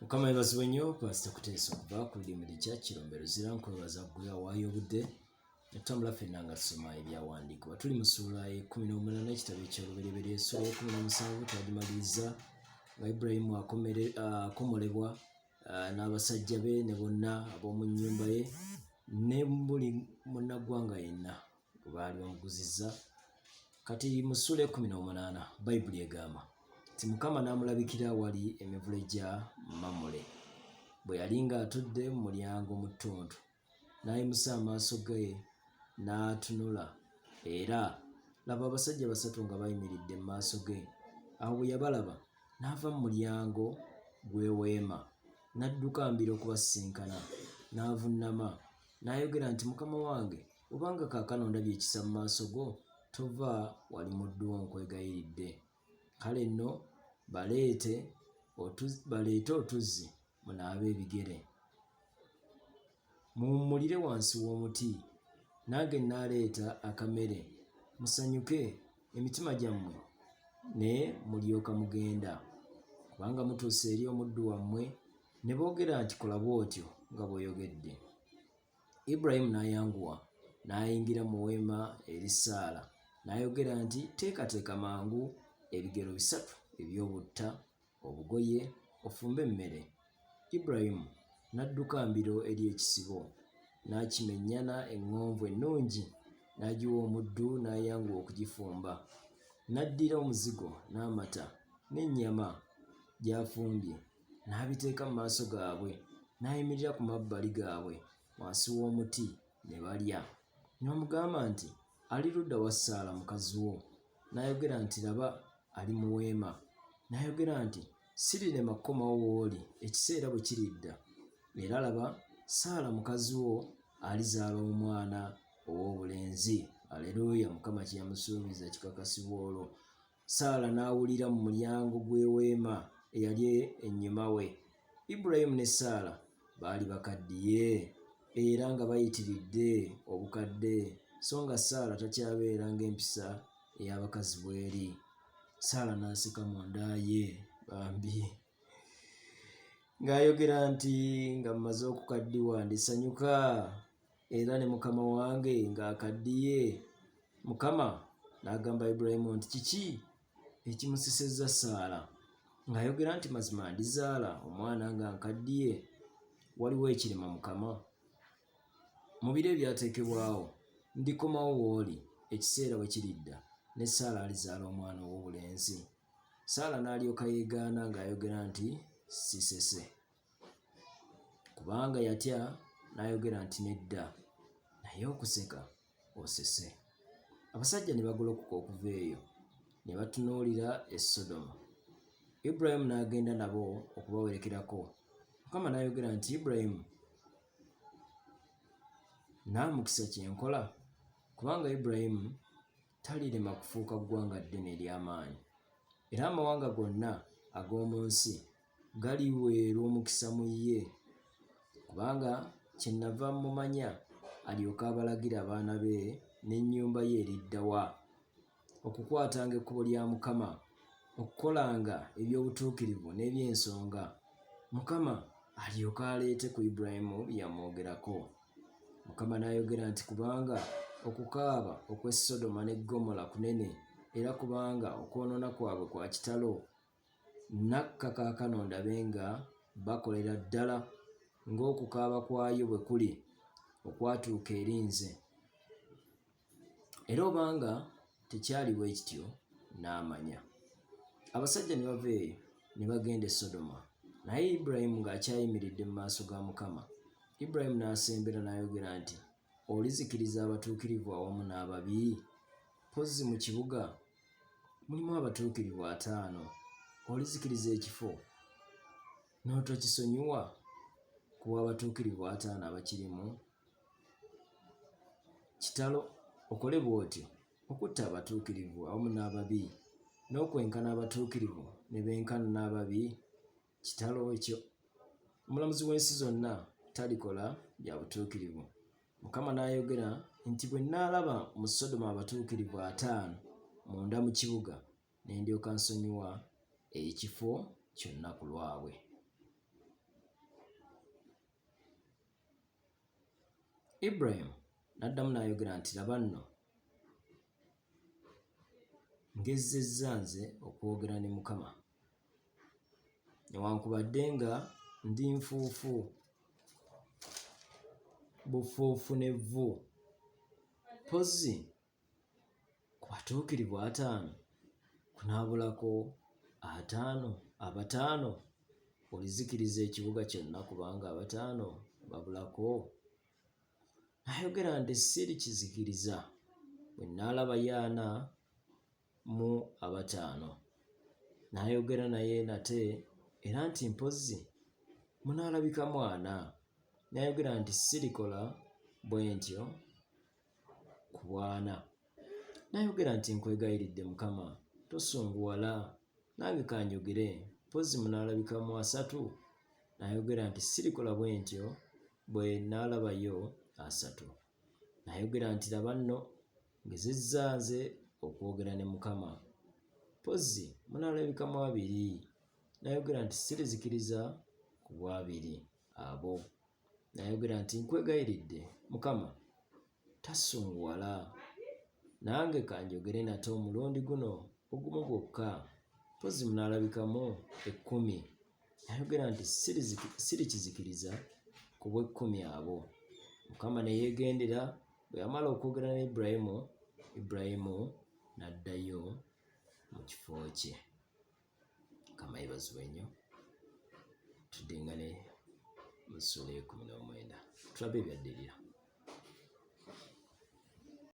Mukama ebazibwe nnyo Pastor Kuteesa okuva ku Olubereberye Church Olubereberye nkwebaza ggwe awaayo obudde netutambula ffenna nga tusoma ebyawandiikibwa. Tuli mu ssuula 18 ekitabo eky'Olubereberye, essuula 17 twagimaliriza nga Ibulayimu akomolebwa n'abasajja be ne bonna ab'omu nnyumba ye ne buli munnaggwanga yenna gwe baali bamuguzizza. Kati mu ssuula 18 Bayibuli egamba nti Mukama n'amulabikira wali emivule gya Mamule bwe yali ng'atudde mu mulyango mu ttuntu, n'ayimusa amaaso ge n'atunula, era laba abasajja basatu nga bayimiridde mu maaso ge. Awo bwe yabalaba n'ava mu mulyango gw'eweema n'adduka mbiro okubasisinkana, n'avuunama n'ayogera nti, Mukama wange, obanga kaakano ndabye ekisa mu maaso go, tova, wali muddu wo nkwegayiridde. Kale nno baleete otuzzi munaabe ebigere, muwummulire wansi w'omuti, nange nnaaleeta akamere, musanyuke emitima gyammwe ne mulyoka mugenda. Kubanga mutuuse eri omuddu wammwe ne boogera nti kola bw'otyo nga bw'oyogedde. Ibulayimu n'ayanguwa n'ayingira mu weema eri Saala, n'ayogera nti, teekateeka mangu ebigero 3 eby'obutta, obugoye, ofumbe emmere. Ibulayimu n'adduka mbiro eri ekisibo, n'akimennyana eŋŋonvu ennungi, n'agiwa omuddu, n'ayanguwa okugifumba. N'addira omuzigo n'amata n'ennyama gy'afumbye, n'abiteeka mu maaso gaabwe, n'ayimirira ku mabbali gaabwe wansi w'omuti ne balya. N'amugamba nti, ali ludda wa Saala mukazi wo? N'ayogera nti, laba, ali mu weema. N'ayogera nti, sirirema kukomawo w'oli ekiseera bwe kiridda, era laba, Saala mukazi wo alizaala omwana ow'obulenzi. Aleluuya! Mukama kye yamusuubiza kikakasibwa olwo. Saala n'awulira mu mulyango gw'eweema eyali ennyuma we. Ibulayimu ne Saala baali bakaddiye era nga bayitiridde obukadde, so nga Saala takyabeera ng'empisa ey'abakazi bw'eri. Saala n'aseka munda ye bambi ng'ayogera nti, nga mmaze okukaddiwa ndisanyuka, era ne mukama wange ng'akaddiye. Mukama n'agamba Ibulayimu nti, kiki ekimusisezza Saala? Ng'ayogera nti, mazima ndizaala omwana nga nkaddiye? Waliwo ekirema Mukama? Mu biro ebyateekebwawo ndikomawo w'oli ekiseera bwe kiridda, ne Saala alizaala omwana ow'obulenzi. Saala n'alyoka yeegaana ng'ayogera nti, sisese. Kubanga yatya n'ayogera nti, nedda, naye okuseka osese. Abasajja ne bagolokoka okuva eyo ne batunuulira e Sodoma. Ibulayimu n'agenda nabo okubawerekerako. Mukama n'ayogera nti, Ibulayimu, naamukisa kye nkola? Kubanga Ibulayimu talirema kufuuka ggwanga ddene ery'amaanyi, era amawanga gonna ag'omu nsi galiweerwa omukisa mu ye. Kubanga kyennava mumanya alyoke abalagira abaana be n'ennyumba ye eridda wa, okukwatanga ekkubo lya Mukama, okukolanga eby'obutuukirivu n'eby'ensonga. Mukama alyoke aleete ku Ibulayimu byamwogerako. Mukama n'ayogera nti, kubanga okukaaba okw'e Sodoma ne Ggomola kunene, era kubanga okwonoona kwabwe kwa kitalo, nakka kaakano ndabe nga bakolera ddala ng'okukaaba kwayo bwe kuli okwatuuka eri nze. Era obanga tekyali bwe kityo, n'amanya. Abasajja ne bava eyo ne bagenda e Sodoma, naye Ibulayimu ng'akyayimiridde mu maaso ga Mukama. Ibulayimu n'asembera n'ayogera nti, olizikiriza abatuukirivu awamu n'ababi? Mpozzi mu kibuga mulimu abatuukirivu 5, olizikiriza ekifo n'otokisonyiwa kuba abatuukirivu 5 abakirimu? Kitalo okole bw'otyo, okutta abatuukirivu awamu n'ababi, n'okwenkana abatuukirivu ne benkana n'ababi. Kitalo ekyo. Omulamuzi w'ensi zonna talikola bya butuukirivu. Mukama n'ayogera nti, bwe nnaalaba mu Sodoma abatuukirivu 5 munda mu kibuga, ne ndyoka nsonyiwa ekifo kyonna ku lwabwe. Ibulayimu n'addamu n'ayogera nti laba nno ngezezza nze okwogera ne Mukama, newankubadde nga ndi nfuufu, bufuufu n'evvu, mpozzi ku batuukirivu 5 kunaabulako 5 olizikiriza ekibuga kyonna kubanga 5 babulako? N'ayogera nti sirikizikiriza bwe nnaalabayo 4 mu 5. N'ayogera naye nate era nti mpozzi munaalabikamu 4. N'ayogera nti sirikola bwe ntyo ku 4. N'ayogera nti nkwegayiridde Mukama, tosunguwala, nange kanjogere, mpozzi munaalabikamu 3. N'ayogera nti sirikola bwe ntyo bwe nnaalabayo 3. N'ayogera nti laba nno ngezezza nze okwogera ne Mukama, mpozzi munaalabikamu 2. N'ayogera nti sirizikiriza ku 2 abo. N'ayogera nti nkwegayiridde Mukama, tasunguwala, nange kanjogere nate omulundi guno ogumu gwokka, mpozzi munaalabikamu 10. N'ayogera nti sirikizikiriza ku bw'10 abo. Mukama ne yeegendera. Bwe yamala okwogera ne Ibulayimu n'addayo mu kifo kye. Mukama yeebazibwe nnyo. Tudingane mu ssuula 19. Tulabe ebyaddirira.